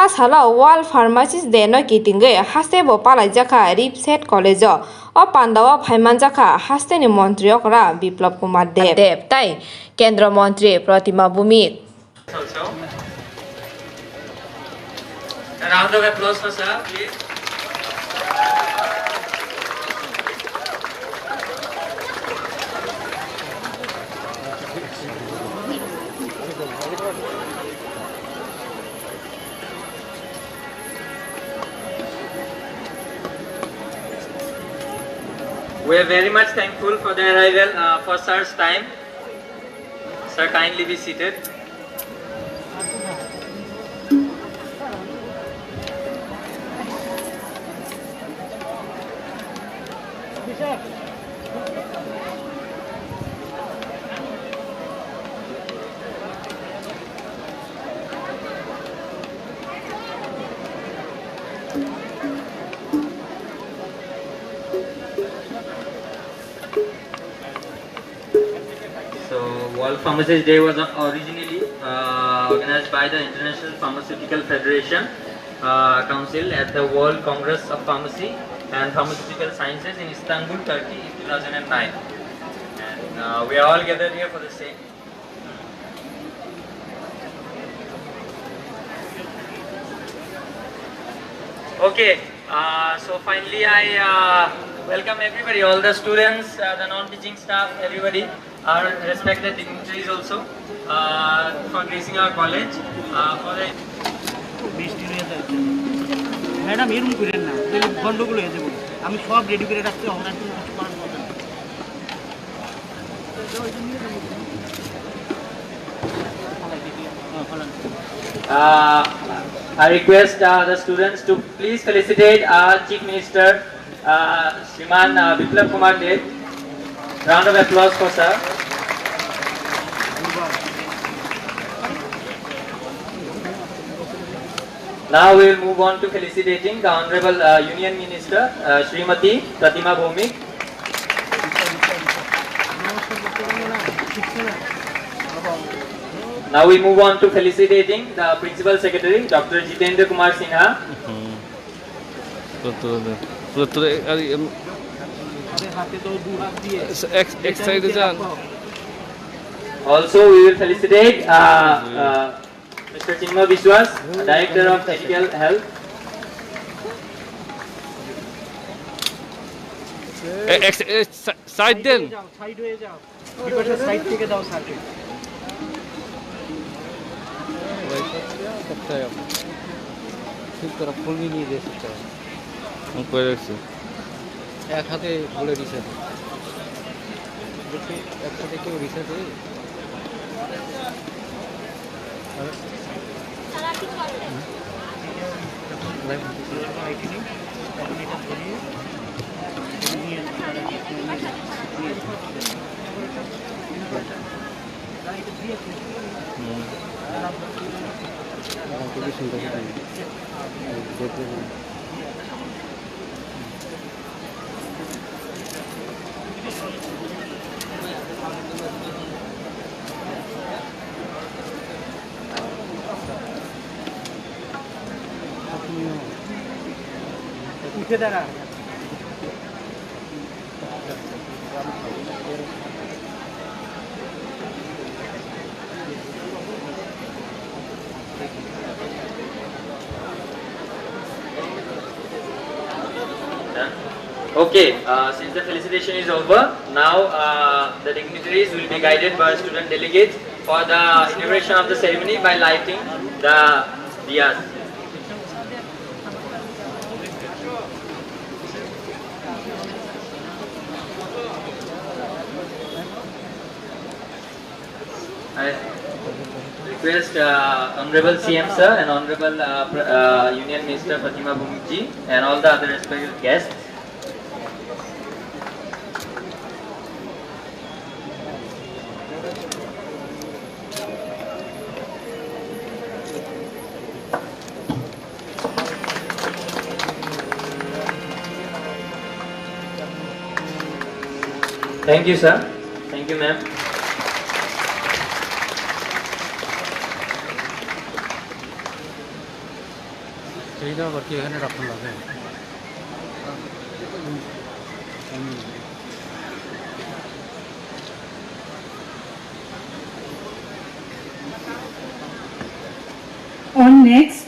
Hasala Wal Pharmacists de no kitinge Hastebo palaijakha Ripset College o Pandawa Phaimanjakha Hasteni Montri okra Biplab Kumar Dev tai Kendra Montri Pratima Bhumik. Also, a round of applause for sir, please. We are very much thankful for the arrival for sir's time. Sir, kindly be seated. World Pharmacists Day was originally organized by the International Pharmaceutical Federation Council at the World Congress of Pharmacy and Pharmaceutical Sciences in Istanbul, Turkey in 2009. And we are all gathered here for the same. Okay, so finally I welcome everybody, all the students, the non-teaching staff, everybody, our respected dignitaries also, for gracing our college. For the Madam, you don't get now. Gondogolo হয়ে যাবে আমি সব ready করে রাখতে হবে না কিছু করার দরকার নেই I request the students to please felicitate our Chief Minister, Shriman Biplab Kumar Dev. Round of applause for sir. Now we will move on to felicitating the Honorable Union Minister, Srimati Pratima Bhumik. Now we move on to felicitating the Principal Secretary, Dr. Jitendra Kumar Sinha. Also we will felicitate Mr. Chinma Biswas, Director of Medical Health. Side then. Side হয়ে যাও because side থেকে দাও স্যারকে ঠিক করে ফুল নিয়ে দিয়ে सकता है हम कोई रखছে এক হাতে বলে দিছে দেখি এক হাতে কেউ রিসার্চ করে সারা কি করে লাইভ আইটি নেই আপনি এটা ধরিয়ে নিয়ে উঠে দাঁড়া Okay, since the felicitation is over, now the dignitaries will be guided by student delegates for the inauguration of the ceremony by lighting the diyas. I request Honorable CM Sir and Honorable Union Minister Pratima Bhumik Ji and all the other respected guests. Thank you, sir. Thank you, ma'am. সেইটা আবার কি এখানে রাখুন লাগে On next